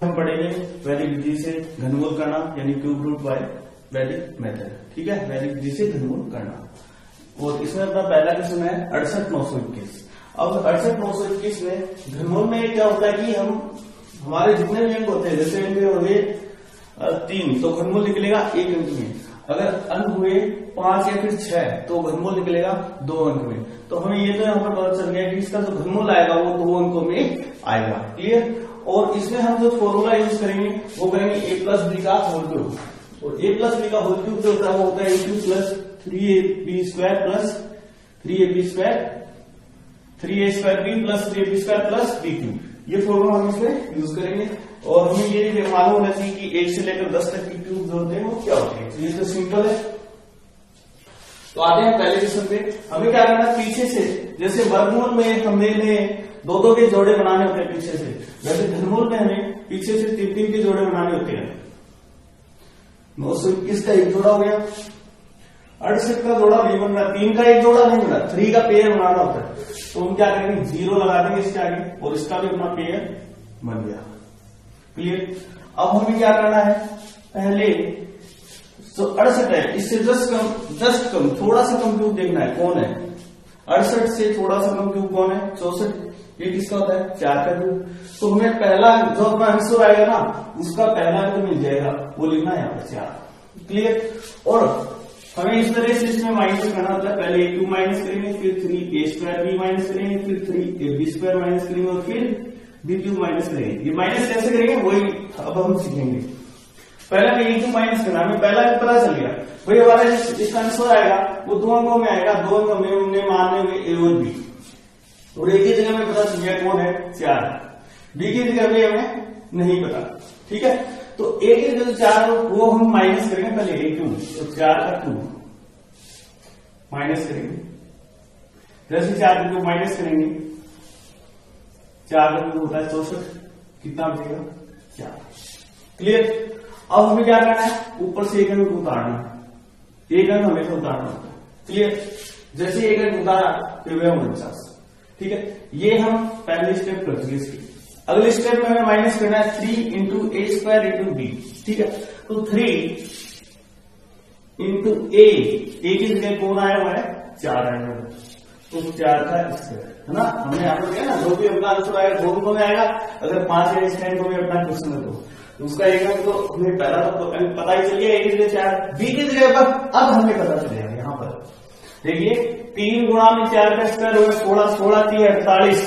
हम पढ़ेंगे वैदिक विधि से घनमूल करना यानी क्यूब रूट बाय वैदिक मेथड। ठीक है, वैदिक विधि से घनमूल करना। और इसमें अपना पहला क्वेश्चन है 68,921। अब 68,921 में घनमूल में क्या होता है कि हम हमारे जितने भी अंक होते हैं, जैसे अंक हो गए 3 तो घनमूल निकलेगा 1 अंक में। अगर अंक हुए 5 या फिर 6 तो घनमूल निकलेगा 2 अंक में। तो हमें ये तो यहाँ पर पता चल गया कि इसका जो घनमूल आएगा वो 2 अंकों में आएगा। क्लियर। और इसमें हम जो फॉर्मूला यूज करेंगे वो करेंगे a प्लस बी का होल क्यूब। और a प्लस बी का होल क्यूब जो होता है वो होता है a plus 3ab square plus 3ab square 3a square b plus 3ab square plus b cube. ये फॉर्मूला हम इसमें यूज करेंगे। और हमें ये मालूम होना चाहिए कि 1 से लेकर 10 तक की क्यूब जो होते हैं वो क्या होते हैं। तो ये तो सिंपल है। तो आते हैं पहले क्वेश्चन पे। हमें क्या करना है, पीछे से जैसे वर्गमूल में हमने 2-2 के जोड़े बनाने होते हैं पीछे से, वैसे घनमूल में हमें पीछे से 3-3 के जोड़े बनाने होते हैं। 921 का एक जोड़ा हो गया, 68 का जोड़ा नहीं बन रहा, 3 का एक जोड़ा नहीं बन रहा, 3 का पेयर बनाना होता है। तो हम क्या करेंगे, 0 लगा देंगे इसके आगे और इसका भी अपना पेयर बन गया। क्लियर। अब हमें क्या करना है, पहले तो 68 है, इससे जस्ट कम थोड़ा सा कम क्यूब देखना है कौन है। 68 से थोड़ा सा कम क्यूब कौन है, 64। ये किसका होता है, 4 का क्यूब। तो हमें पहला जो अपना आंसर आएगा ना उसका पहला अंक मिल जाएगा, वो लिखना है यहाँ पर 4। क्लियर। और हमें इस तरह से इसमें माइनस करना होता है, पहले a2 माइनस करेंगे, फिर 3a स्क्वायर b माइनस करेंगे, फिर 3ab स्क्वायर माइनस करेंगे और फिर b क्यूब माइनस करेंगे। ये माइनस कैसे करेंगे वही अब हम सीखेंगे। पहले में a2 माइनस करना, हमें पहला पता चल गया भाई हमारा इसका आंसर आएगा वो 2 अंकों में आएगा। 2 अंकों में हमने मानने हुए a और b, और एक ही जगह में पता चल गया कौन है 4, b की जगह भी हमें नहीं पता। ठीक है, तो a की जगह 4 वो हम माइनस करेंगे, पहले a2 तो 4 का 2 माइनस करेंगे, जैसे 4 का 2 माइनस करेंगे, 4 का 2 होता है 64, कितना बचेगा 4। क्लियर। अब हमें क्या करना है, ऊपर से एक अंक उतारना, एक अंक हमेशा उतारना होता है। क्लियर। जैसे एक अंक उतारा तो वह 49। ठीक है, ये हम पहले स्टेप कर चुके इसकी। अगले स्टेप में हमें माइनस करना है 3 इंटू ए स्क्वायर इंटू बी। ठीक है, तो 3 इंटू ए की जगह कौन आया हुआ है 4 आया हुआ है, तो 4 का स्क्वायर है ना। हमने यहाँ पर किया ना, जो भी अपना आंसर आएगा 2 अंकों में आएगा। अगर 5 या स्टैंड को भी अपना क्वेश्चन है तो उसका एक अंक तो हमें पहला तो पता ही चल गया, ए की जगह 4, बी की जगह पर अब हमें पता चलेगा यहाँ पर देखिए 3 गुणा में 4 का स्क्वायर होगा 16, 16 थी 48।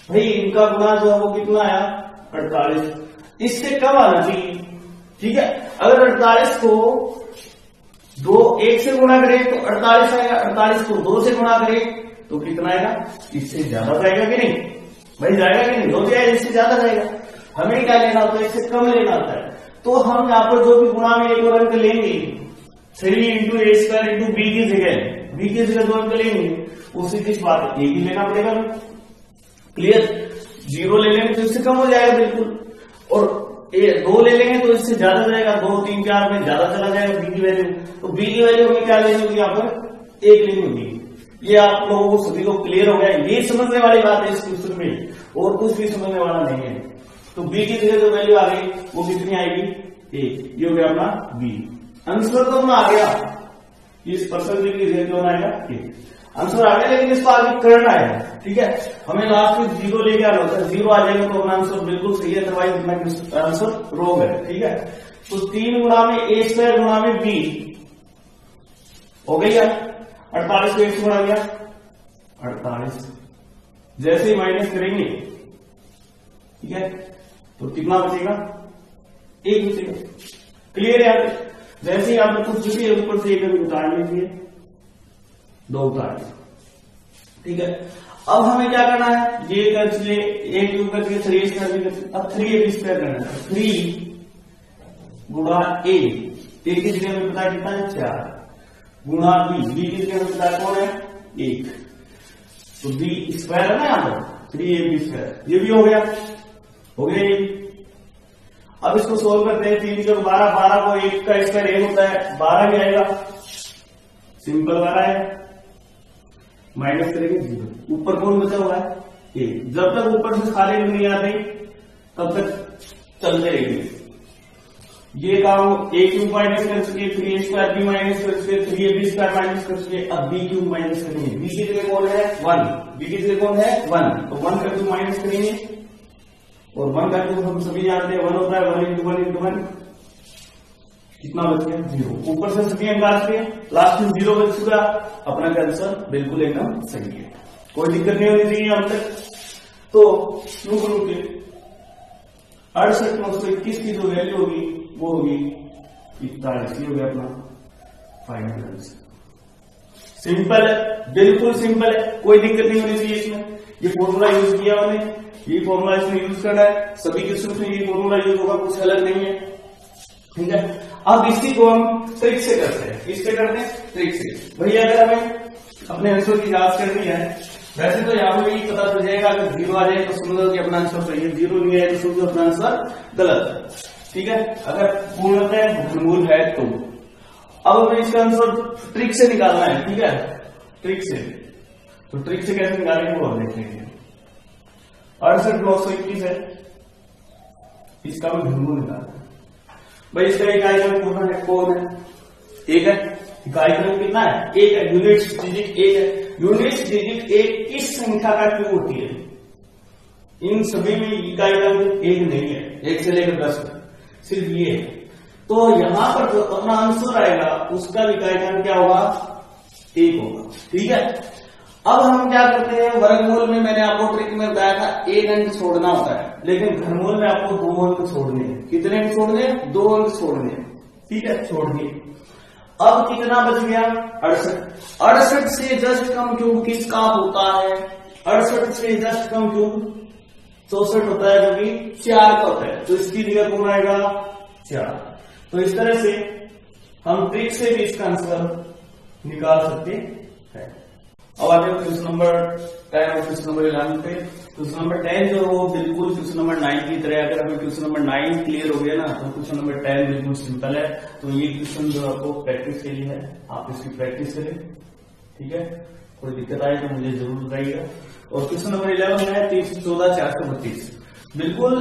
भाई इनका गुणा जो है वो कितना आया 48, इससे कम आना चाहिए। ठीक है, अगर 48 को 1 से गुणा करें तो 48 आएगा, 48 को 2 से गुणा करें तो कितना आएगा, इससे ज्यादा जाएगा कि नहीं भाई, जाएगा कि नहीं, 2 जाएगा, इससे ज्यादा जाएगा। हमें क्या लेना होता है, इससे कम लेना होता है। तो हम यहाँ पर जो भी गुणा में एक और अंक लेंगे 3 इंटू ए स्क्वायर इंटू बी की जगह 2 अंक लेंगे, उसी की बात एक ही लेना पड़ेगा। क्लियर। 0 ले लेंगे तो इससे कम हो जाएगा बिल्कुल, और 2 ले लेंगे तो इससे ज्यादा जाएगा, 2, 3, 4 में ज्यादा चला जाएगा बी की वैल्यू। तो बी की वैल्यू हमें क्या लेनी होगी, यहाँ पर 1 लेनी होगी। ये आप लोगों को सभी को क्लियर हो गया, ये समझने वाली बात है इस क्वेश्चन में, और कुछ भी समझने वाला नहीं है। तो बी की जगह जो वैल्यू आ गई वो कितनी आएगी 1, ये हो गया अपना बी। आंसर तो आ गया, इस परसेंटेज की जगह कौन आएगा 1, आंसर आ गया। लेकिन इसको आगे करना है। ठीक है, हमें लास्ट में 0 लेके आना होता है, 0 आ जाएगा तो अपना आंसर बिल्कुल सही है, अदरवाइज आंसर रॉन्ग है। ठीक है, तो 3 गुणा में ए स्क्वायर गुणा में बी हो गई है 48 को 1 से गुणा गया 48, जैसे ही माइनस करेंगे ठीक है तो कितना बचेगा 1 बचेगा। क्लियर है यार। जैसे ही आपने कुछ भी ऊपर से 1 उतार लीजिए, 2 उतार लीजिए। ठीक है, अब हमें क्या करना है, ये कर चलिए 1 क्यूब करके 3 स्क्वायर, अब 3ab स्क्वायर करना है। 3 गुणा ए की जगह में पता कितना है 4, गुणा बी की जगह में पता कौन है 1, तो बी स्क्वायर है ना यहाँ पर 3ab स्क्वायर, ये भी हो गया ये। अब इसको सोल्व करते हैं, 3 जब 12, 12 को 1 का स्क्वायर 1 होता है, 12 भी आएगा, सिंपल 12 है, माइनस करेंगे 0, ऊपर कौन बचा हुआ है 1। जब तक ऊपर से खाली नहीं आते तब तक चलते रहेंगे। ये काम ए क्यूब माइनस कर चुके, 3a² बी माइनस कर चुके, 3ab² माइनस कर चुके, अब बी क्यूब माइनस करेंगे। बी की जगह कौन है 1, बी की जगह कौन है 1, तो 1 करके माइनस करेंगे और 1 करके हम सभी जानते हैं 1 होता है 1 × 1 × 1, कितना बच गया 0। ऊपर से सभी अंक काट के लास्ट में 0 बच चुका, अपना आंसर बिल्कुल एकदम सही है, कोई दिक्कत नहीं होनी चाहिए अब तक। तो क्यों करूँ के 68/921 की जो वैल्यू होगी वो होगी 41, ये हो गया अपना फाइनल आंसर। सिंपल है, बिल्कुल सिंपल है, कोई दिक्कत नहीं होनी चाहिए इसमें। ये फॉर्मूला यूज किया हमने, ये फॉर्मूला इसमें यूज करना है, सभी क्वेश्चन में ये फॉर्मूला यूज होगा, कुछ अलग नहीं है, ठीक है। अब इसी को हम ट्रिक से करते हैं, किससे करते हैं ट्रिक से। भैया अगर हमें अपने आंसर की जांच करनी है, वैसे तो यहाँ पे भी पता चल जाएगा, अगर 0 आ जाए तो समझो कि अपना आंसर सही है, 0 नहीं आए तो समझो अपना आंसर गलत है, ठीक है। अगर पूर्णतः घनमूल है तो अब हमें इसका आंसर ट्रिक से निकालना है, ठीक है, ट्रिक से। तो ट्रिक से कैसे निकालेंगे वो हम देखेंगे। 68/921 है, इसका भी घनमूल निकालना है। भाई इसका इकाई क्रम कौन है 1 है, इकाई क्रम कितना है 1 है, यूनिट्स डिजिट 1 है। यूनिट्स डिजिट 1 किस संख्या का क्यों होती है? इन सभी में इकाई क्रम 1 नहीं है, 1 से लेकर 10 तक सिर्फ ये है। तो यहां पर जो अपना आंसर आएगा उसका इकाई क्रम क्या होगा 1 होगा, ठीक है। अब हम क्या करते हैं, वर्गमूल में मैंने आपको ट्रिक में बताया था 1 अंक छोड़ना होता है, लेकिन घनमूल में आपको 2 अंक छोड़ने हैं। कितने अंक छोड़ने हैं 2 अंक छोड़ने हैं, ठीक है, छोड़ दिए। अब कितना बच गया 68। 68 से जस्ट कम क्यूब किसका होता है? 68 से जस्ट कम क्यूब 64 होता है, जो कि 4 का होता है, तो इसकी जगह कौन आएगा 4। तो इस तरह से हम ट्रिक से भी इसका आंसर निकाल सकते हैं। अब आते हैं क्वेश्चन नंबर 10 और क्वेश्चन नंबर 11 पे। क्वेश्चन नंबर 10 जो वो बिल्कुल क्वेश्चन नंबर 9 की तरह, अगर हमें क्वेश्चन नंबर 9 क्लियर हो गया ना तो क्वेश्चन नंबर 10 बिल्कुल सिंपल है। तो ये क्वेश्चन जो आपको प्रैक्टिस के लिए है, आप इसकी प्रैक्टिस करें, ठीक है। कोई दिक्कत आए तो मुझे जरूर बताइएगा। और क्वेश्चन नंबर 11 है 314 432, बिल्कुल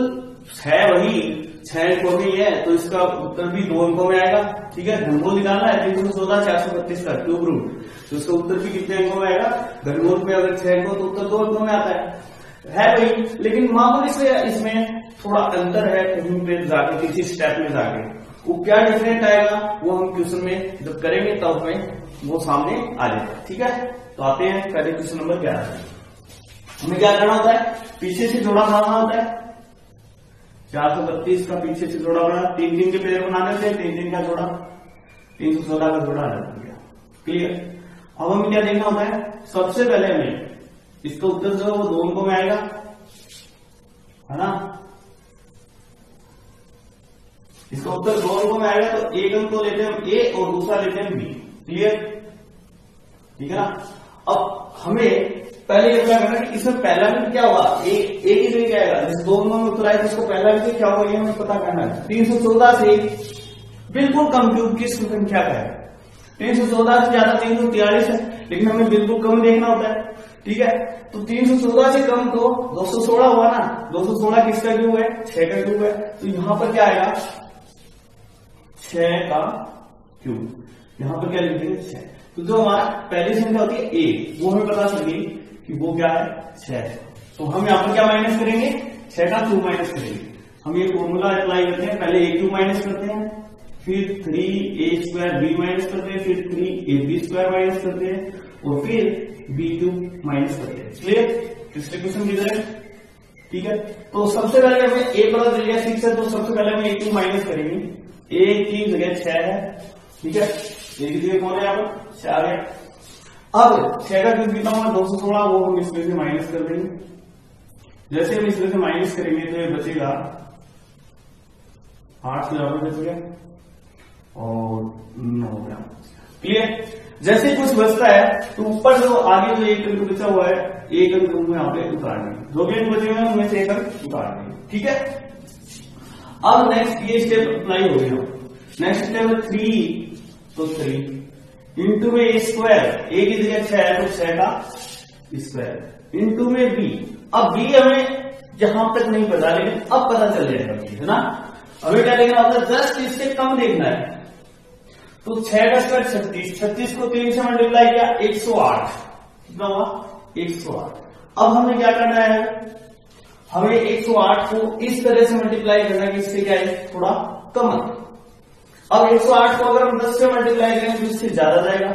है वही 6 अंकों में है, तो इसका उत्तर भी 2 अंकों में आएगा, ठीक है। घनमूल निकालना है 314 432 का क्यूब रूट, तो उसका उत्तर भी कितने अंकों में आएगा? घनमूल में अगर 6 अंकों तो उत्तर 2 अंकों में आता है वही, लेकिन मामूली से इसमें थोड़ा अंतर है, कहीं पे जाके किसी स्टेप में जाके वो क्या डिफरेंट आएगा वो हम क्वेश्चन में जब करेंगे तब हमें वो सामने आ जाएगा, ठीक है। तो आते हैं पहले क्वेश्चन नंबर 11। हमें क्या करना होता है, पीछे से जोड़ा बनाना होता है। 432 का पीछे से जोड़ा बना, 3 के पेयर बनाने से 3 का जोड़ा, 314 का जोड़ा अलग हो गया, क्लियर। अब हमें क्या देखना होता है, सबसे पहले हमें इसका उत्तर जो है वो 2 अंकों में आएगा, है ना। इसका उत्तर 2 अंकों में आएगा, तो 1 अंक तो लेते हैं हम ए और दूसरा लेते हैं बी, क्लियर, ठीक है ना। अब हमें पहले ये क्या करना है कि इसमें पहला अंक क्या होगा, ए की जगह क्या आएगा, जिस 2 अंकों में उत्तर आएगा उसको पहला अंक क्या होगा ये हमें पता करना है। 314 से बिल्कुल कम क्यूब किस संख्या का है? 314 से ज्यादा 343 है, लेकिन हमें बिल्कुल कम देखना होता है, ठीक है। तो 314 से कम तो 216 हुआ ना, 216 किसका क्यूब है 6 का क्यूब है, तो यहां पर क्या आएगा 6 का क्यूब, यहां पर क्या लिखेंगे 6। तो जो हमारा पहली संख्या होती है ए, वो हमें पता चल गई कि वो क्या है 6, तो हम यहां पर क्या माइनस करेंगे 6 का क्यूब माइनस करेंगे। हम ये फॉर्मूला अप्लाई करते हैं, पहले ए क्यूब माइनस करते हैं, फिर 3a² b माइनस करते हैं, फिर 3ab² माइनस करते हैं, और फिर b³ माइनस करते हैं, क्लियर। पिछले क्वेश्चन की तरह, ठीक है। तो सबसे पहले हमें a पता चल गया 6 है, तो सबसे पहले हम a³ माइनस करेंगे। a की जगह 6 है, ठीक है, a की जगह कौन है यहाँ पर 6 आ गया। अब 6 का क्यूब कितना होगा 216, वो हम इसमें से माइनस कर देंगे। जैसे हम इसमें से माइनस करेंगे तो ये बचेगा 8 से ज्यादा बच गया और 9 ग्राम, क्लियर। जैसे कुछ बचता है तो ऊपर जो आगे जो 1 अंक बचा हुआ है 1 अंक में यहाँ पे उतार देंगे, जो भी अंक बचे हुए हैं उनमें से 1 अंक उतार देंगे, ठीक है। अब नेक्स्ट ये स्टेप अप्लाई हो गया। नेक्स्ट स्टेप 3, तो 3 इंटू में a² की जगह 6 है तो 6 का स्क्वायर इंटू में b। अब b हमें यहां तक नहीं पता, लेकिन अब पता चल जाएगा, है ना। हमें क्या देखना होता है, जस्ट इससे कम देखना है। तो 6 का स्क्वायर 36, 36 को 3 से मल्टीप्लाई किया 108, कितना हुआ 108। अब हमें क्या करना है, हमें 108 को इस तरह से मल्टीप्लाई करना है कि इससे क्या है, थोड़ा कम है। अब 108 को अगर हम 10 से मल्टीप्लाई करें तो इससे ज्यादा जाएगा,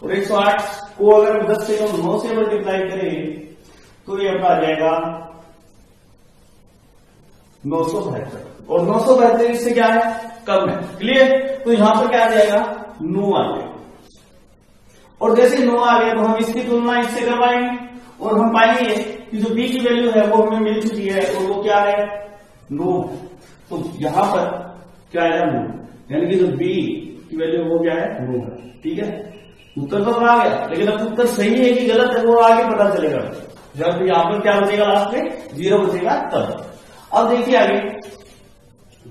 और 108 को अगर हम 10 से 9 से मल्टीप्लाई करें तो ये अपना आ जाएगा 972, और 972 इससे क्या है, कम है। क्लियर। तो यहां पर क्या आ जाएगा, 9 आ जाएगा, और जैसे 9 आ गया तो हम इसकी तुलना इससे करवाएंगे और हम पाएंगे कि जो b की वैल्यू है वो हमें मिल चुकी है, और वो क्या है, 9। तो यहां पर क्या आएगा, 9, यानी कि जो b की वैल्यू वो क्या है, 9 है। ठीक है, उत्तर तो आ गया, लेकिन अब उत्तर सही है कि गलत है वो आगे पता चलेगा, जब यहां पर क्या बचेगा, लास्ट में 0 बचेगा तब। अब देखिए आगे,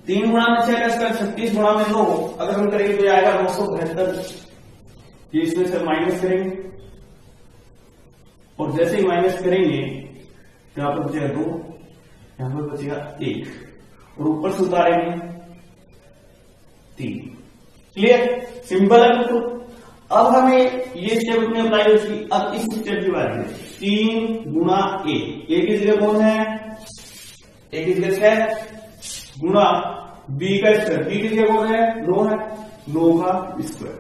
3 गुणा में 6 का स्क्वायर 36 गुणा में 9, अगर हम करेंगे तो आएगा 972। ये इसमें से माइनस करेंगे, और जैसे ही माइनस करेंगे यहां पर बचेगा 2, यहां पर बचेगा 1, और ऊपर से उतारेंगे 3। क्लियर, सिंपल है। तो अब हमें ये स्टेप में अप्लाई हो चुकी। अब इस स्टेप की बात है, 3 गुणा a, a की जगह कौन है, a की जगह 6 गुणा b का स्क्वायर, b की जगह कौन है, 9 है, 9 का स्क्वायर।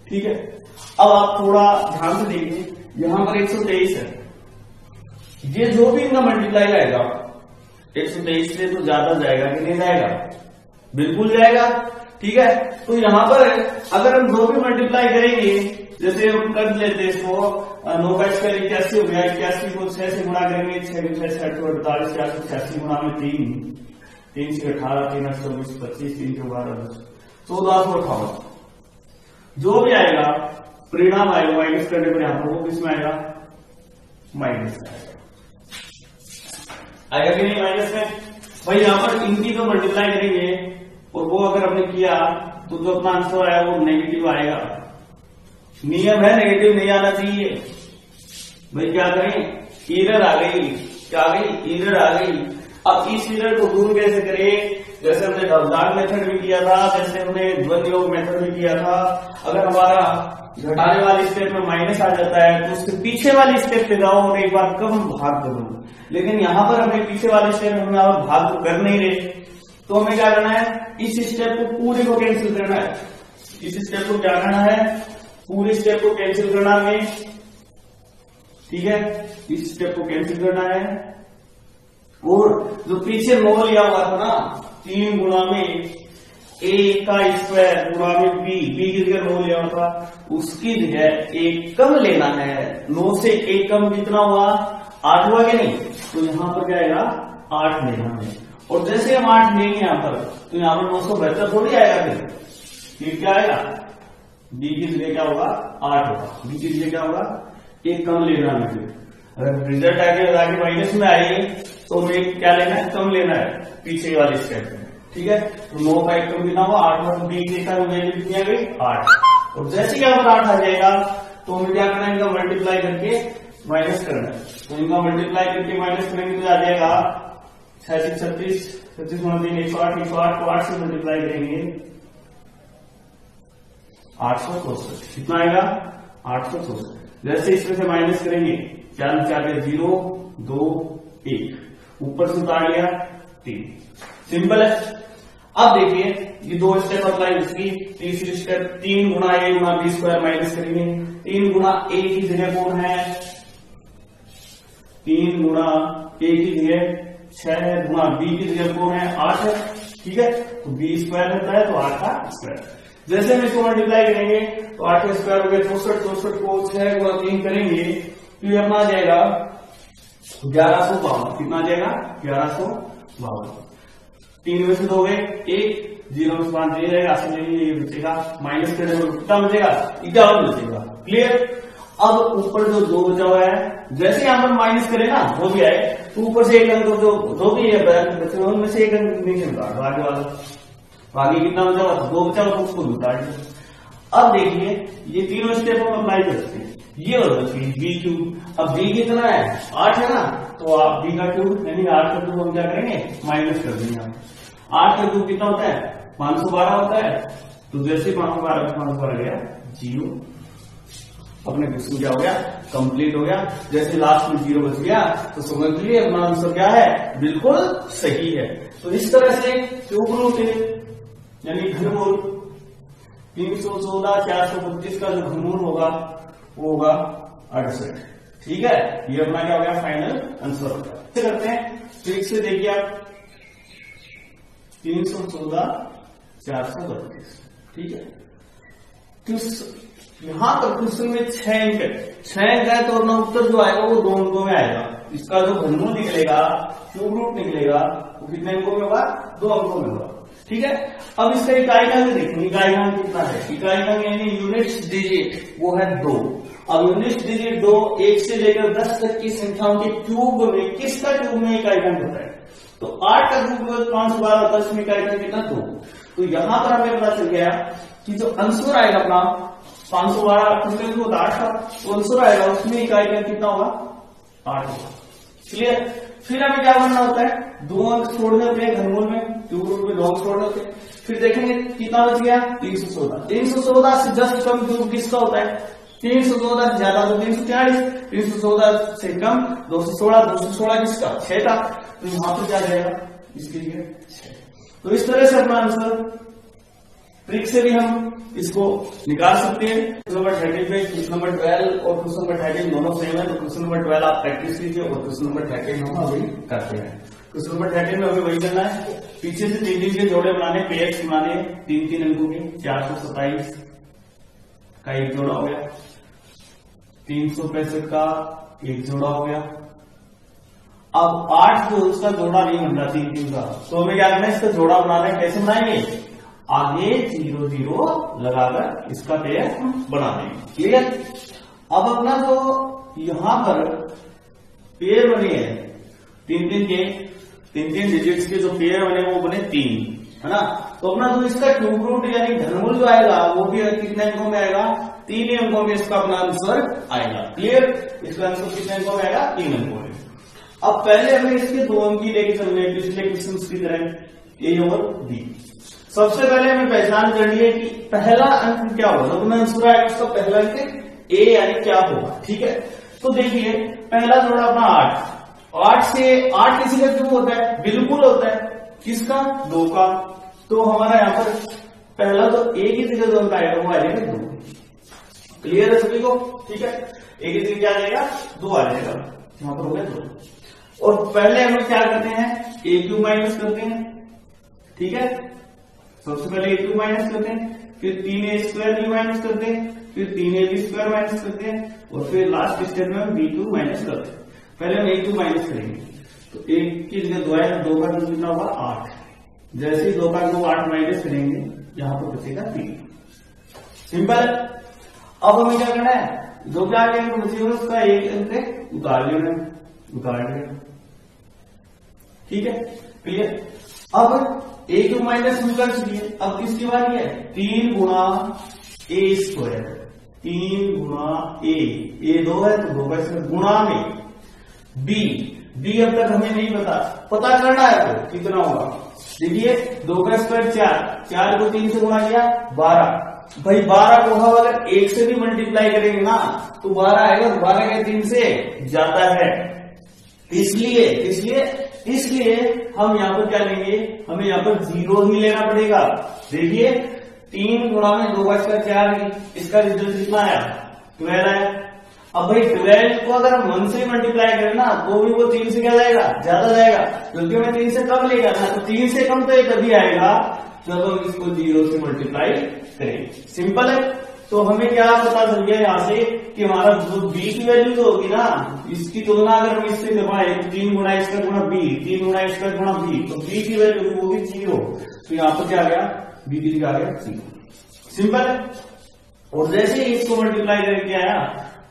ठीक है, अब आप थोड़ा ध्यान से देखिए, यहां पर 123 है, ये जो भी इनका मल्टीप्लाई आएगा 123 से तो ज्यादा जाएगा कि नहीं जाएगा, बिल्कुल जाएगा। ठीक है, तो यहां पर अगर हम जो भी मल्टीप्लाई करेंगे, जैसे हम कर लेते हैं इसको, 9 का स्क्वायर 81 हो गया, 81 को 6 से गुणा करेंगे, 6 के 6 48, 486 गुणा में 3, 3 से 18, 3 8 24, 25, 3 के 12, 1458। जो भी आएगा परिणाम आएगा माइनस करने पर, यहां पर वो किसमें आएगा, माइनस आएगा कि नहीं, माइनस में। भाई यहां पर इनकी तो मल्टीप्लाई करेंगे, और वो अगर हमने किया तो जो अपना आंसर आया वो नेगेटिव आएगा। नियम है नेगेटिव नहीं आना चाहिए। भाई क्या करें, एरर आ गई, क्या आ गई, एरर आ गई। अब इस एरर को दूर कैसे करें, जैसे हमने डॉट मेथड भी किया था, जैसे हमने द्वंद्व योग मेथड भी किया था। अगर हमारा घटाने वाली स्टेप में माइनस आ जाता है तो उसके पीछे वाली स्टेप पे जाओ और एक बार कम भाग करो, लेकिन यहां पर हमें पीछे वाले स्टेप में हम भाग तो कर नहीं रहे, तो हमें क्या करना है, इस स्टेप को पूरे को कैंसिल करना है। इस स्टेप को क्या करना है, पूरे स्टेप को कैंसिल करना है। ठीक है, इस स्टेप को कैंसिल करना है, और जो पीछे 9 लिया हुआ था ना, 3 गुणा में a का स्क्वायर गुणा में b की जगह 9 लिया हुआ था, उसकी जगह एक कम लेना है। 9 से एक कम कितना हुआ, 8 हुआ कि नहीं, तो यहां पर क्या आएगा, 8 लेना है। और जैसे हम 8 लेंगे यहां पर, तो यहां पर 972 थोड़ी आएगा, फिर क्या आएगा, b की जगह क्या होगा, 8 होगा, b की जगह क्या होगा, एक कम लेना है। फिर अगर रिजल्ट आगे माइनस में आए तो हमें क्या लेना है, कम लेना है पीछे वाले स्टेप में। ठीक है, तो 9 का एक कम कितना हुआ, 8 में b की वैल्यू कितनी आ गई, 8। और जैसे ही यहाँ पर 8 आ जाएगा तो हमें क्या करना है, इनका मल्टीप्लाई करके माइनस करना है। तो इनका मल्टीप्लाई करके माइनस करेंगे तो आ जाएगा 36, 36, 36 गुणा 3 108, 108 को 8 से मल्टीप्लाई करेंगे 864, कितना आएगा, 864। जैसे इसमें से माइनस करेंगे, 4 4 0 2 1, ऊपर से उतार लिया 3। सिंपल है। अब देखिए ये 2 स्टेप अप्लाई उसकी, तीसरी स्टेप 3 गुणा a गुणा b स्क्वायर माइनस करेंगे। 3 गुणा a की जगह कौन है, 3 गुणा a की जगह 6 है, गुणा b की जगह कौन है, 8 है। ठीक है, तो b स्क्वायर होता है तो 8 का स्क्वायर। जैसे हम इसको मल्टीप्लाई करेंगे तो 8 का स्क्वायर हो गया 64, 64 को 6 गुणा 3 करेंगे तो ये अपना आ जाएगा 1152। कितना आ जाएगा, 1152। 3 में से 2 गए 1, 0 में से 5 दे जाएगा, ये बचेगा, माइनस करने में कितना बचेगा, 51 बचेगा। क्लियर। अब ऊपर जो 2 बचा हुआ है, जैसे यहां पर माइनस करें ना, वो भी आए तो ऊपर से एक अंक जो भी बचे उनमें से एक अंक नीचे निकाल आगे वाला, आगे कितना बचा हुआ, 2 बचा हुआ तो उसको निकाल। अब देखिए ये तीनों स्टेप हम अप्लाई कर सकते हैं। ये होता है बी क्यूब। अब बी कितना है 8 है ना, तो आप बी का क्यूब यानी 8 का क्यूब हम क्या करेंगे माइनस कर देंगे। 8 का क्यूब कितना होता है 512 होता है, तो जैसे 512 गया 0, अपने क्वेश्चन क्या हो गया कंप्लीट हो गया। जैसे लास्ट में 0 बच गया तो समझ लीजिए अपना आंसर क्या है बिल्कुल सही है। तो इस तरह से क्यूब रूट यानी घनमूल 314 432 का जो घनमूल होगा वो होगा 68। ठीक है, ये अपना क्या हो गया फाइनल आंसर हो गया। करते हैं ट्रिक से, देखिए आप 314 432, ठीक है। यहां पर क्वेश्चन में 6 अंक है, 6 अंक है तो अपना उत्तर जो आएगा वो 2 अंकों में आएगा। इसका जो घनमूल निकलेगा क्यूब रूट निकलेगा वो कितने अंकों में होगा 2 अंकों में होगा। ठीक है, अब इसका इकाईकांक देखेंगे, इकाईकांक कितना है, इकाईकांक यानी यूनिट्स डिजिट वो है 2। अब यूनिट्स डिजिट 2, 1 से लेकर 10 तक की संख्याओं के क्यूब में किसका क्यूब में इकाईकांक होता है, तो 8 का क्यूब 512 होता है, इसमें इकाईकांक कितना 2। तो यहां पर हमें पता चल गया कि जो आंसर आएगा अपना 512 होता 8 का, तो आंसर आएगा उसमें इकाईकांक कितना होगा 8 होगा। क्लियर। फिर हमें क्या करना होता है 2 अंक छोड़ने होते हैं घनमूल में, क्यूब रूट में 2 अंक छोड़ने होते हैं। फिर देखेंगे कितना बच गया 314, 314 से जस्ट कम क्यूब किसका होता है, 314 से ज्यादा तो 340, 314 से कम 216, 216 किसका 6 का, तो यहां पर क्या रहेगा इसके लिए 6। तो इस तरह से अपना आंसर ट्रिक से भी हम इसको निकाल सकते हैं। क्वेश्चन नंबर 13 पे क्वेश्चन नंबर 12 और क्वेश्चन नंबर 13 दोनों सेम है, तो क्वेश्चन नंबर 12 आप प्रैक्टिस कीजिए और क्वेश्चन नंबर 13 हम अभी करते हैं। क्वेश्चन नंबर 13 में अभी वही करना है, पीछे से 3 के जोड़े बनाने, पेयर्स बनाने 3 अंकों के। 427 का एक जोड़ा हो गया, 365 का एक जोड़ा हो गया। अब 8 जो उसका जोड़ा नहीं बन रहा 3 का, तो हमें क्या करना है इसका जोड़ा बनाना है। कैसे बनाएंगे, आगे 0 0 लगाकर इसका पेयर बना देंगे। क्लियर। अब अपना जो यहां पर पेयर बने हैं 3 डिजिट्स के जो पेयर बने वो बने 3, है ना। तो अपना जो इसका क्यूब रूट यानी घनमूल जो आएगा वो भी कितने अंकों में आएगा 3 ही अंकों में इसका अपना आंसर आएगा। क्लियर। इसका आंसर कितने अंकों में आएगा 3 अंकों में। अब पहले हमें इसके 2 अंक ही लेके चलने पिछले क्वेश्चन की तरह ए और बी। सबसे पहले हमें पहचान करनी है कि पहला अंक क्या होगा, तो मैं आंसर आएगा उसका पहला अंक ए यानी क्या होगा। ठीक है, तो देखिए पहला जोड़ा अपना 8 से 8 किसी का क्यों होता है बिल्कुल होता है, किसका 2 का। तो हमारा यहाँ पर पहला तो ए की जगह जो अंक आएगा वो आएगा 2। क्लियर है सभी को। ठीक है, ए की जगह क्या आ जाएगा 2 आ जाएगा, यहाँ पर हो गया 2। और पहले हम क्या करते हैं ए क्यू माइनस करते हैं। ठीक है, सबसे पहले ए क्यू माइनस करते हैं, फिर 3a² भी माइनस करते हैं, फिर 3ab² माइनस करते हैं, और फिर लास्ट स्टेप में हम b2 माइनस करते हैं। पहले हम a2 माइनस करेंगे, तो एक की जगह 2 है, 2 का कितना होगा 8। जैसे ही 2 का 8 माइनस करेंगे यहां पर बचेगा 3। सिंपल। अब हमें क्या करना है, जो क्या बचेगा उसका एक अंक उतार लेना, उतार लेना। ठीक है, क्लियर। अब ए क्यू माइनस भी कर चुकी है, अब किसकी बारी है 3 गुणा a², 3 गुणा ए 2 है तो 2 का गुणा में बी अब तक हमें नहीं पता करना है तो कितना होगा। देखिए 2 का स्क्वायर 4 को 3 से गुणा किया 12। भाई 12 को हम अगर 1 से भी मल्टीप्लाई करेंगे ना तो 12 आएगा, 12 के 3 से जाता है। इसलिए हम यहाँ पर क्या लेंगे, हमें यहाँ पर 0 ही लेना पड़ेगा। देखिए 3 गुणा में 2 का स्क्वायर 4, इसका रिजल्ट कितना आया 12 आया। अब भाई 12 को अगर हम 1 से मल्टीप्लाई करें ना तो भी वो 3 से क्या जाएगा ज्यादा जाएगा, क्योंकि हमें 3 से कम लेगा ना, तो 3 से कम तो ये तभी आएगा जब हम इसको 0 से मल्टीप्लाई करेंगे। सिंपल है। तो हमें क्या पता चल गया यहाँ से कि हमारा जो बी की वैल्यू जो होगी ना, इसकी तुलना अगर हम इससे करवाए 3 गुणा इसका गुणा बी, 3 गुणा इसका गुणा बी, तो बी की वैल्यू वो भी 0। तो यहाँ पर क्या आ गया बी की जगह आ गया 0। सिंपल है। और जैसे ही इसको मल्टीप्लाई करके आया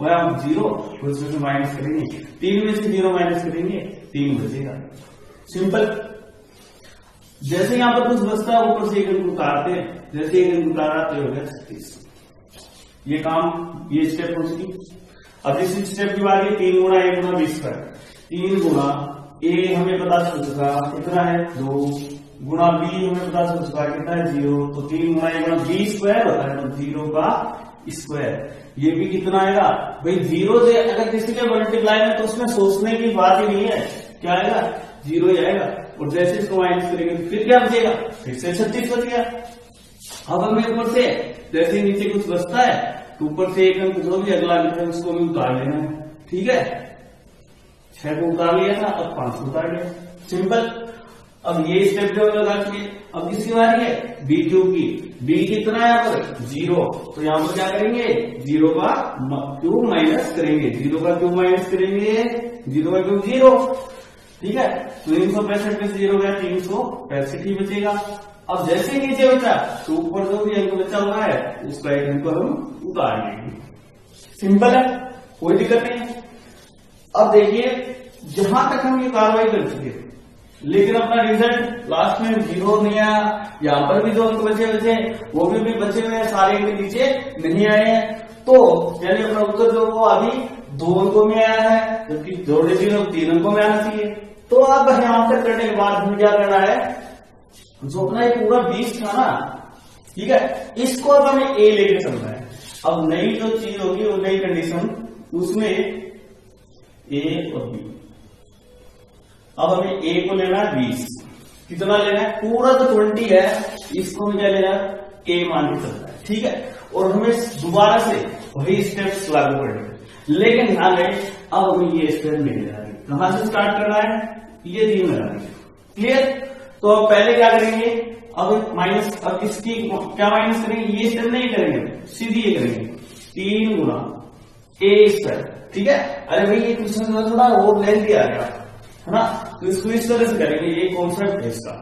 वह हम 0, उसमें से माइनस करेंगे, 3 में से 0 माइनस करेंगे 3 बचेगा। सिंपल। जैसे यहाँ पर कुछ बचता है ऊपर से एक अंक उतारते हैं, जैसे एक अंक उतारा तो हो गया 36। ये काम ये स्टेप हो चुकी। अब इस स्टेप की बात है 3 गुणा ए गुणा बी स्क्वायर, 3 गुणा ए हमें पता चल चुका कितना है 2 गुणा बी हमें पता चल चुका कितना है 0, तो 3 गुणा ए गुणा बी स्क्वायर होता है तो 0 का स्क्वायर। ये भी कितना आएगा भाई 0 से अगर किसी के मल्टीप्लाई में तो उसमें सोचने की बात ही नहीं है, क्या आएगा 0 ही आएगा। और जैसे इसको माइनस करेंगे तो फिर क्या बचेगा, फिर से 36 बच गया। अब हमें ऊपर से जैसे नीचे कुछ बचता है तो ऊपर से एक अंक जो भी अगला अंक है उसको भी उतार लेना है, ठीक है। 6 को उतार लिया था, अब 5 को उतार लिया, सिंपल। अब ये स्टेप जो लगा चुके, अब किसकी बारी है बी क्यूब की। बी कितना है यहाँ पर 0, तो यहाँ पर क्या करेंगे 0 का क्यूब माइनस करेंगे, 0 का क्यूब माइनस करेंगे, 0 का क्यूब 0, ठीक है। 365 में से 0 गया 365 ही बचेगा। अब जैसे ही नीचे बचा तो ऊपर जो भी अंक बचा हुआ है उसका एक अंक हम उतार लेंगे, सिंपल है, कोई दिक्कत नहीं है। अब देखिए जहां तक हम ये कार्रवाई कर चुके लेकिन अपना रिजल्ट लास्ट में 0 नहीं आया। यहाँ पर भी जो अंक बचे वो भी बचे हुए हैं, सारे अंक नीचे नहीं आए हैं, तो यानी अपना उत्तर जो वो अभी 2 अंकों में आया है, जबकि जोड़े 3 अंकों में आना चाहिए। तो अब यहाँ पर करने के बाद हमें क्या करना है, जो अपना ये पूरा 20 था ना, ठीक है, इसको अब हमें ए लेके चलना है। अब नई जो चीज होगी वो नई कंडीशन, उसमें ए और बी। अब हमें ए को लेना है 20, कितना लेना है पूरा तो 20 है, इसको हमें क्या लेना है ए मान के चलना है, ठीक है। और हमें दोबारा से वही स्टेप्स लागू करने, लेकिन ध्यान रहे अब हमें ये स्टेप नहीं लेना है। कहां से स्टार्ट करना है, ये 3 लगाना है, क्लियर। तो अब पहले क्या करेंगे, अब माइनस, अब इसकी क्या माइनस करेंगे, ये स्टेप नहीं करेंगे, सीधी ये करेंगे 3 गुणा ए स्क्वायर, ठीक है। अरे भाई ये क्वेश्चन में थोड़ा और लेंथी आ गया है ना, तो इसको इस तरह से करेंगे, ये कॉन्सेप्ट है इसका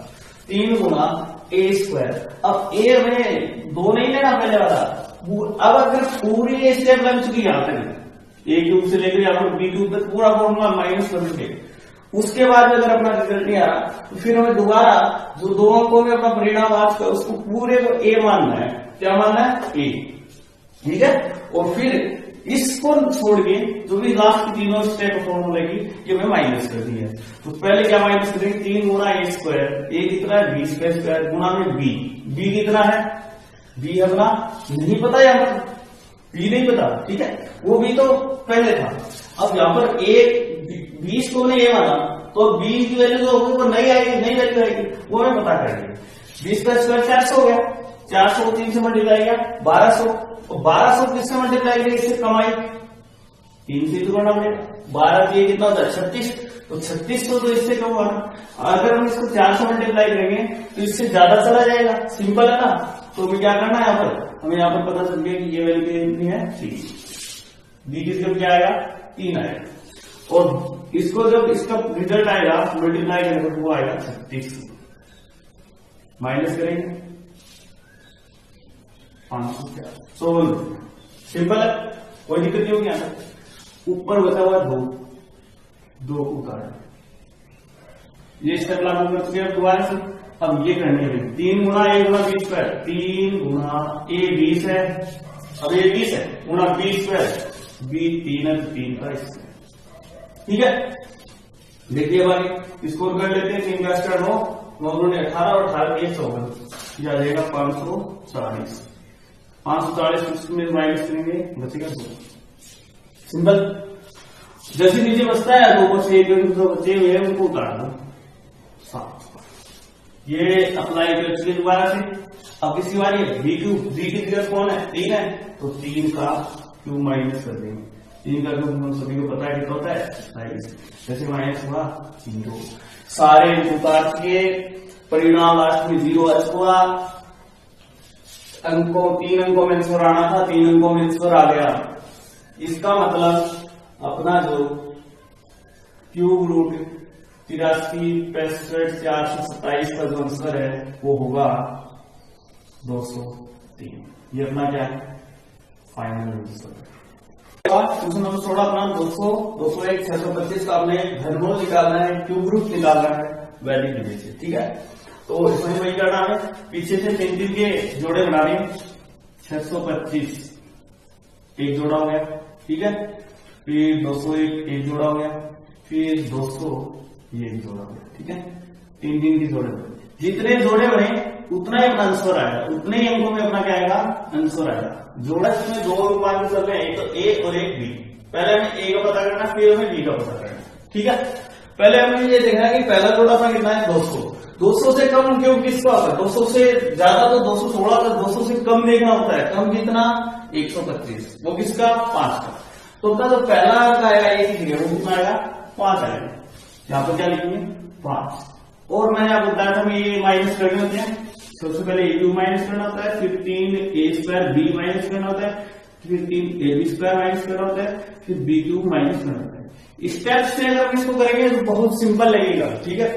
3 गुणा ए स्क्वायर। अब ए में 2 नहीं लेना पहले वाला, अब अगर पूरी स्टेप बन चुकी है यहाँ तक ए क्यूब से लेकर यहाँ पर बी क्यूब तक पूरा फॉर्मूला माइनस कर देंगे, उसके बाद अगर अपना रिजल्ट नहीं आ रहा तो फिर हमें दोबारा जो 2 अंकों में अपना परिणाम आज का उसको पूरे को ए मानना है, क्या मानना है ए, ठीक है। और फिर इसको छोड़ के जो भी लास्ट की तीनों स्टेप फॉर्मूले की ये हमें माइनस कर दी है। तो पहले क्या माइनस करेंगे 3 गुणा ए स्क्वायर, ए कितना है 20 का स्क्वायर, गुणा में बी, बी कितना है, बी अपना नहीं पता यहाँ पर, बी नहीं पता, ठीक है, वो भी तो पहले था। अब यहाँ पर ए 20 को नहीं ए माना तो बी की वैल्यू जो होगी वो नहीं आएगी, नहीं वैल्यू आएगी, वो हमें पता करेंगे। 20 का स्क्वायर 400 हो गया, 400 को 3 से मल्टीप्लाई किया 1200, और 1200 किससे मल्टीप्लाई किया, इससे कमाई 3 से जोड़ना पड़ेगा, 12 ये कितना होता है 36, तो 36 तो इससे कम हुआ ना। अगर हम इसको 4 से मल्टीप्लाई करेंगे तो इससे ज्यादा चला जाएगा, सिंपल है ना। तो हमें क्या करना है, यहाँ पर हमें यहाँ पर पता चल गया कि ये वैल्यू कितनी है 3, बी की जब क्या आएगा 3 आएगा, और इसको जब इसका रिजल्ट आएगा मल्टीप्लाई करेंगे तो वो आएगा 36, माइनस करेंगे 516, सिंपल है, कोई दिक्कत नहीं होगी। यहाँ ऊपर बचा हुआ 2 उतार, ये स्टेप लागू कर चुके हैं दोबारा से। अब ये करने में 3 गुणा ए गुणा बी स्क्वायर, 3 गुणा ए 20 है, अब ये 20 है गुणा बी स्क्वायर, बी 3 है 3 का स्क्वायर, ठीक है। देखिए हमारी स्कोर कर लेते हैं, 3 का स्क्वायर 9, 9 ने 18 और 18 1 होगा, यह आ जाएगा 540, 540 में माइनस करेंगे बचेगा 2, सिंपल। जैसे नीचे बचता है तो ऊपर से एक जो बचे हुए हैं उनको उतार दो 7, ये अप्लाई कर चुके दोबारा से। अब किसकी बारी है, बी क्यूब, बी की जगह कौन है 3 है, तो 3 का क्यूब माइनस कर देंगे, 3 का क्यूब हम सभी को पता है कितना होता है 27, जैसे माइनस हुआ 0, सारे उतार के परिणाम लास्ट में 0 आ चुका। अंकों 3 अंकों में आंसर आना था, 3 अंकों में आंसर आ गया। इसका मतलब अपना जो क्यूब रूट 83 65 427 का जो आंसर है वो होगा 203। ये अपना क्या है फाइनल आंसर। क्वेश्चन नंबर 16 अपना 200 201 625 का आपने घनमूल निकालना है, क्यूब रूट निकालना है वैल्यू के बेस से, ठीक है। तो इसमें वही करना है, पीछे से 3 के जोड़े बनाने, 625 एक जोड़ा हो गया, ठीक है। फिर 200 एक जोड़ा हो गया, फिर 200 ये भी जोड़ा हो गया। ठीक है, 3 की जोड़े बने, जितने जोड़े बने उतना ही अपना आंसर आएगा, उतने ही अंकों में अपना क्या आएगा आंसर आएगा। जोड़ा इसमें 2 रूपांतर चल रहे हैं, एक तो ए और एक बी। पहले हमें ए का पता करना, फिर हमें बी का पता करना। ठीक है, पहले हमें ये देखना है कि पहला जोड़ा अपना कितना है 200। 200 से कम क्यों किसका होता है, 200 से ज्यादा तो 216 का, 200 से कम देखना होता है। कम कितना 125, वो किसका 5 का। तो अपना जो पहला अंक आएगा एक ही, वो कितना आएगा 5 आएगा। यहाँ पर क्या लिखेंगे 5। और मैंने आपको बताया था ये माइनस करने होते हैं। सबसे पहले a2 माइनस करना होता है, फिर 3a2b माइनस करना होता है, फिर 3ab2 माइनस करना होता है, फिर b2 माइनस करना होता है। स्टेप से अगर हम इसको करेंगे तो बहुत सिंपल लगेगा। ठीक है,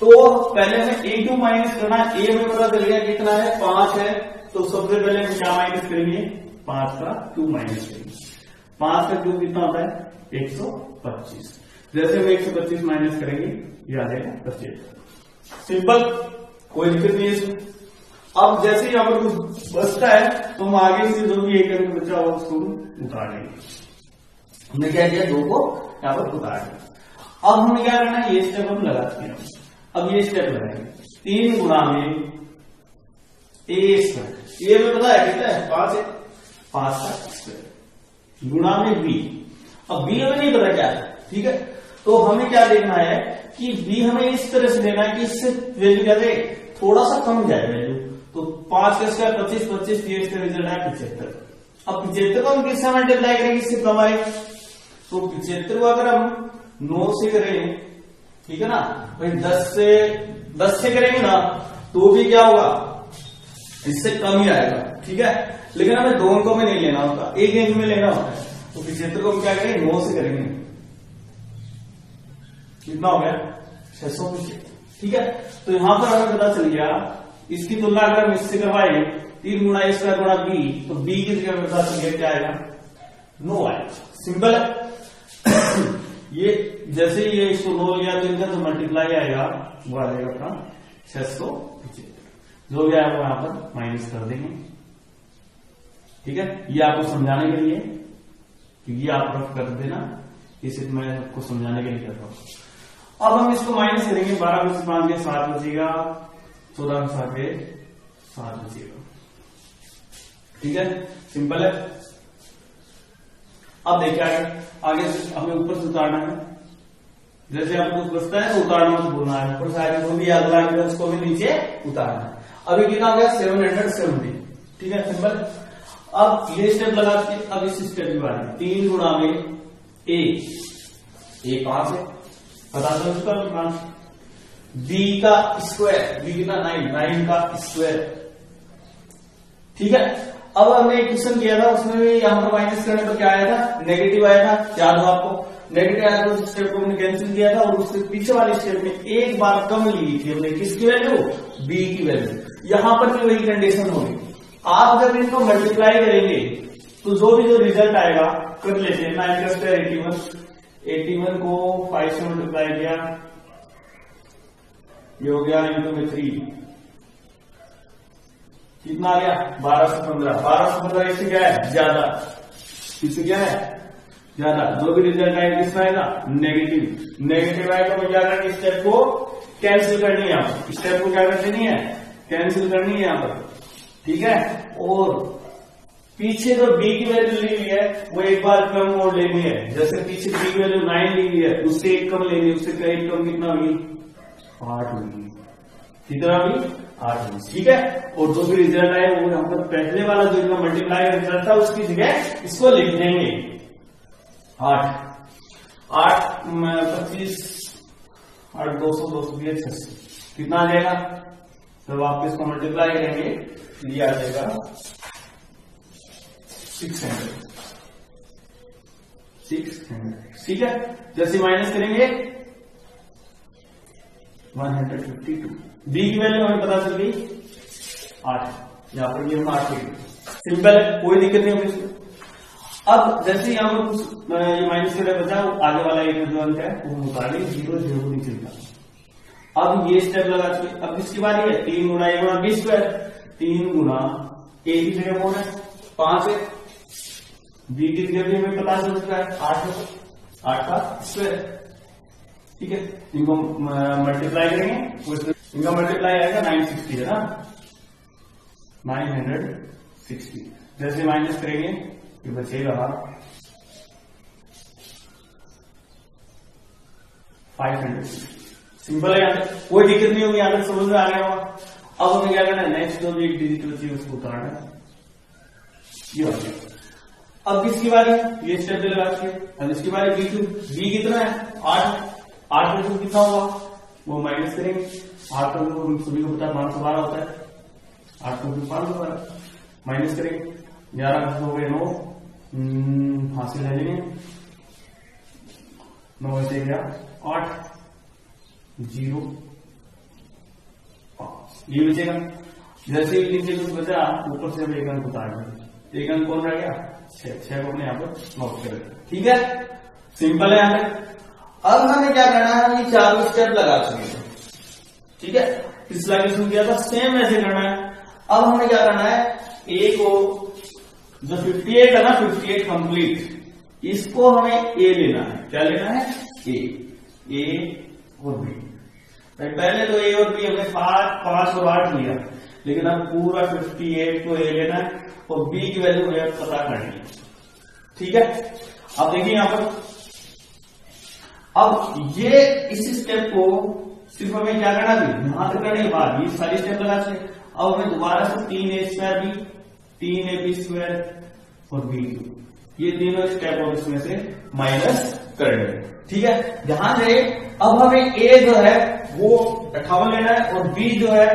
तो पहले हमें a2 माइनस करना है। a में पता चल गया कितना है 5 है, तो सबसे पहले हम क्या माइनस करेंगे 5 का 2 माइनस करेंगे। 5 का 2 कितना होता है 125। जैसे हम 125 माइनस करेंगे ये आ जाएगा 25। सिंपल, कोई दिक्कत नहीं है इसमें। अब जैसे यहाँ पर कुछ बचता है तो हम आगे से जो भी एक अंक बचा हो उसको उतार लेंगे। हमने क्या किया 2 को यहाँ पर उतार दिया। अब हमें क्या करना है, ये स्टेप हम लगाते हैं। अब ये स्टेप लगाएंगे 3 गुणा में ए स्क्वायर, ये हमें पता है कितना है 5 है, 5 का स्क्वायर गुणा में बी। अब बी हमें नहीं पता क्या है। ठीक है, तो हमें क्या देखना है कि बी हमें इस तरह से लेना है कि इससे वैल्यू क्या दे थोड़ा सा कम जाए वैल्यू। तो 5 का स्क्वायर 25, 25 इसका रिजल्ट है 75। अब 75 को हम किससे मल्टीप्लाई करेंगे इससे कम आए, तो 75 को अगर हम 9 से करें, ठीक है ना भाई, 10 से करेंगे ना तो भी क्या होगा इससे कम ही आएगा। ठीक है, लेकिन हमें 2 अंकों में नहीं लेना होता, एक अंक में लेना होता है। तो 75 को हम क्या करेंगे 9 से करेंगे, कितना हो गया 625। ठीक है, तो यहां पर हमें पता चल गया, इसकी तुलना अगर हम इससे करवाए 3 गुणा a स्क्वायर गुणा b, तो b की जगह पता चल गया क्या आएगा 9 आएगा। सिंपल है। ये जैसे ही ये इसको 9 लिया तो इनका जो मल्टीप्लाई आएगा वो आ जाएगा अपना 675। जो भी आया वो यहां पर माइनस कर देंगे। ठीक है, ये आपको समझाने के लिए, ये आप रफ कर देना, इसे मैं आपको समझाने के लिए कर रहा हूं। अब हम इसको माइनस करेंगे, 12 में से 5 के 7 बचेगा, 14 में 7 के 7 बचेगा। ठीक है, सिंपल है। अब देखिए आगे हमें ऊपर से उतारना है। जैसे आपको कुछ बचता है तो उतारना मत भूलना है, ऊपर से आगे जो भी अगला है उसको भी नीचे उतारना है। अभी कितना हो गया 770। ठीक है, सिंपल। अब ये स्टेप लगा के अब इस स्टेप की बात है 3 गुणा में ए 5 है, पता चल उसका 5। बी का स्क्वायर, बी कितना 9 का स्क्वायर। ठीक है, अब हमने एक क्वेश्चन किया था, उसमें भी यहां पर माइनस करने पर क्या आया था नेगेटिव आया था, याद हो आपको। नेगेटिव आया था, उस स्टेप को हमने कैंसिल किया था और उससे पीछे वाले स्टेप में एक बार कम ली थी हमने, किसकी वैल्यू बी की वैल्यू। यहां पर भी वही कंडीशन होगी। आप जब इनको मल्टीप्लाई करेंगे तो जो भी जो रिजल्ट आएगा कर लेते हैं। 9 का स्क्वायर 81 को 5 से मल्टीप्लाई किया, ये हो गया इंटू में 3, कितना आ गया 1215। 1215 इससे क्या है ज्यादा, इससे क्या है ज्यादा। जो भी रिजल्ट आएगा किसका आएगा नेगेटिव आएगा। तो क्या करना स्टेप को कैंसिल करनी है, यहाँ पर स्टेप को क्या कर देनी है कैंसिल करनी है यहाँ पर। ठीक है, और पीछे जो बी की वैल्यू ली हुई है वो एक बार कम और लेनी है। जैसे पीछे बी की वैल्यू 9 ली हुई है, उससे एक कम लेनी है, उससे कई कम कितना होगी 8 होगी। कितना होगी 8 होगी। ठीक है, और जो भी रिजल्ट आए वो यहाँ पर पहले वाला जो इनका मल्टीप्लाई रिजल्ट था उसकी जगह इसको लिख देंगे 8 25 8 200 600 कितना आ जाएगा। जब आप इसको मल्टीप्लाई करेंगे तो ये आ जाएगा 600। ठीक है, जैसे माइनस करेंगे 152। बी की वैल्यू हमें पता चल गई 8, यहाँ पर ये हम 8 सिंपल है, कोई दिक्कत नहीं होगी इसमें। अब जैसे यहाँ पर कुछ ये माइनस करने बचा, आगे वाला एक जो अंक है वो मुताबिक 0 0 नहीं चलता। अब ये स्टेप लगा चुके, अब इसकी बारी है 3 गुणा a गुणा b स्क्वायर। 3 गुणा a की जगह कौन है 5 है, बी की जगह भी हमें पता चल चुका है 8 का स्क्वायर। ठीक है, इनको मल्टीप्लाई करेंगे, इनका मल्टीप्लाई आएगा 960 है ना, 960। जैसे माइनस करेंगे ये बचेगा 500। सिंपल है, यहाँ कोई दिक्कत नहीं होगी, यहाँ तक समझ में आ गया होगा। अब हमें क्या करना है, नेक्स्ट जो भी एक डिजिट होती है उसको उतारना है, ये हो गया। अब किसकी बारी है, ये स्टेप लगा के, अब इसकी बारी बी कितना है 8 में तो कितना होगा वो माइनस करेंगे। 8 का हम सभी को पता है 512 होता है, 8 को 512 माइनस करेंगे, 11 हो गए 9, फांसी ले लेंगे, 9 से गया 8 0 5, ये बचेगा। जैसे ही नीचे कुछ बचा ऊपर से हम एक अंक उतार देंगे, एक अंक कौन रह गया 6 को अपने यहाँ पर नोट करें। ठीक है, सिंपल है यहाँ पे। अब हमें क्या करना है, हम ये चारों स्टेप लगा चुके हैं। ठीक है, पिछला क्वेश्चन किया था सेम ऐसे करना है। अब हमें क्या करना है, ए को जो 58 है ना, 58 कंप्लीट, इसको हमें ए लेना है। क्या लेना है, ए और बी। पहले तो ए और बी हमने 5 और 8 लिया, लेकिन अब पूरा 58 को ए लेना है और बी की वैल्यू हमें पता करनी है। ठीक है, अब देखिए यहां पर, अब ये इस स्टेप को सिर्फ हमें क्या करना है, यहां तक करने के बाद ये सारी स्टेप लगा सकते। अब हमें दोबारा से 3a² बी, 3ab² और b2, ये तीनों स्टेप और इसमें से माइनस करने। ठीक है, ध्यान रहे, अब हमें a जो है वो 58 लेना है और b जो है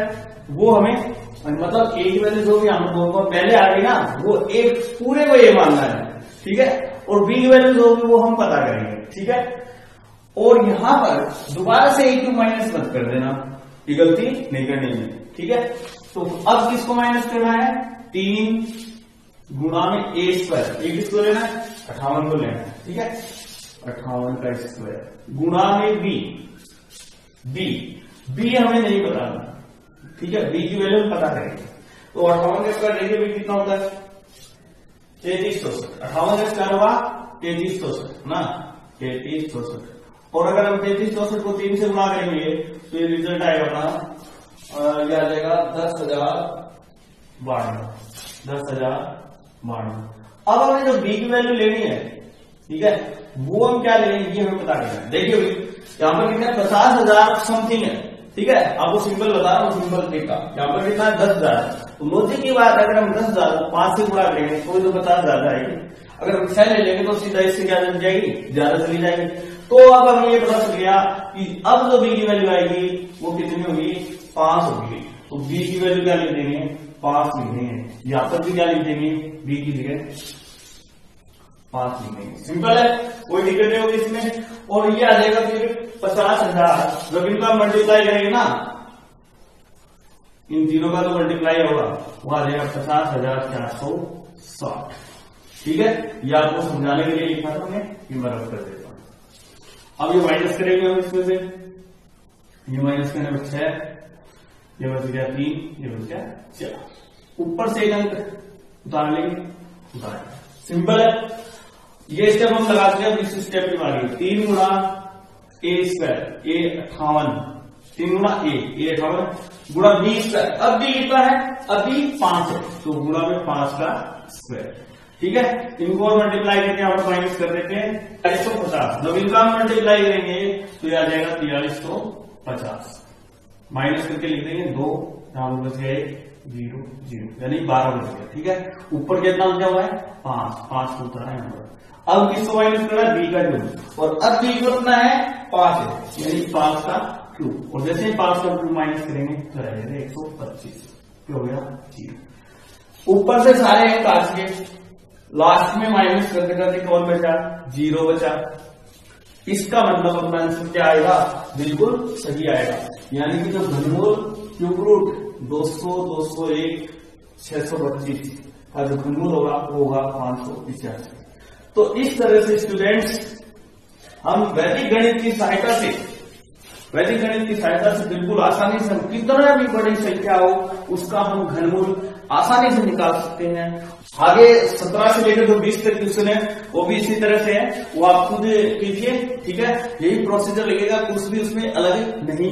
वो हमें, मतलब a की वैल्यू जो भी हम दोनों पहले आ गई ना, वो a पूरे को a मानना है। ठीक है, और b की वैल्यू जो होगी वो हम पता करेंगे। ठीक है, और यहां पर दोबारा से a2 माइनस मत कर देना, ये गलती नहीं करनी है। ठीक है, तो अब किसको माइनस करना है, 3 गुणा में a², एक किसको लेना है 58 को लेना है। ठीक है, 58 का स्क्वायर गुणा में बी हमें नहीं बताना। ठीक है, बी की वैल्यू पता करेंगे, तो 58 का स्क्वायर देखिए बी कितना होता है 3364। 58 का स्क्वायर होगा 3364 ना, 3364। और अगर हम 3364 को 3 से गुणा करेंगे तो ये रिजल्ट आएगा अपना, ये आ जाएगा 10,092। अब हमें जो बी की वैल्यू लेनी है, ठीक है, वो हम क्या लेंगे ये हमें पता करना है। देखिए यहाँ पर कितना 50,000 समथिंग है। ठीक है, आपको सिंपल बता रहा हूँ, सिंपल तरीका। यहाँ पर कितना 10,000, तो लॉजिक की बात है, अगर हम 10,000 को 5 से गुणा करेंगे तो 50,000 आएगी। अगर हम 6 ले लेंगे तो सीधा इससे क्या चल जाएगी, ज्यादा चली जाएगी। तो अब हमें ये पता चल गया कि अब जो बी की वैल्यू आएगी वो कितनी होगी, 5 होगी। तो बी की वैल्यू क्या लिख देंगे, 5 लिख देंगे। यहाँ पर भी क्या लिख देंगे, बी की जगह 5 लिख देंगे। सिंपल है, कोई दिक्कत नहीं होगी इसमें। और ये आ जाएगा फिर 50,000, जब इनका मल्टीप्लाई करेंगे ना, इन तीनों का तो मल्टीप्लाई होगा, वो आ जाएगा 50,460। ठीक है, ये आपको समझाने के लिए लिखा था मैंने, ये मैं रख कर देता हूं। अब ये माइनस करेंगे हम इसमें से, ये माइनस करने में 6, ये बच गया 3, ये बच गया 4। ऊपर से एक अंक उतार लेंगे, उतार। सिंपल है, ये स्टेप हम लगा चुके हैं। इस स्टेप की बारी 3 गुणा a², a 58, 3 गुणा a 58 गुणा b²। अब b कितना है, अभी 5 है, तो गुणा में 5 का स्क्वायर। ठीक है, इनको और मल्टीप्लाई करके यहाँ पर माइनस कर देते हैं 4350। जब इनका मल्टीप्लाई करेंगे तो यह आ जाएगा 4350। माइनस करके लिख देंगे 2, यहाँ पर बच गए 0 0, यानी 12 बच गया। ठीक है, ऊपर कितना बचा हुआ है 5 को उतारा यहाँ पर। अब किसको माइनस करना है, बी का क्यूब, और अब बी कितना है 5 है, यानी 5 का क्यूब। और जैसे ही 5 का क्यूब माइनस करेंगे तो आ जाएगा 125, हो गया 0। ऊपर से सारे अंक काट के लास्ट में माइनस करते करते कौन बचा, 0 बचा। इसका मतलब अपना आंसर क्या आएगा, बिल्कुल सही आएगा। यानी कि जो घनमूल क्यूब रूट 200, 201, 625 का जो घनमूल होगा वो होगा 585। तो इस तरह से स्टूडेंट्स हम वैदिक गणित की सहायता से वैदिक गणित की सहायता से बिल्कुल आसानी से हम कितना भी बड़ी संख्या हो उसका हम घनमूल आसानी से निकाल सकते हैं। आगे 17 से लेकर जो 20 तक क्वेश्चन है वो भी इसी तरह से है, वो आप खुद कीजिए, ठीक है। यही प्रोसीजर लगेगा, कुछ भी उसमें अलग नहीं।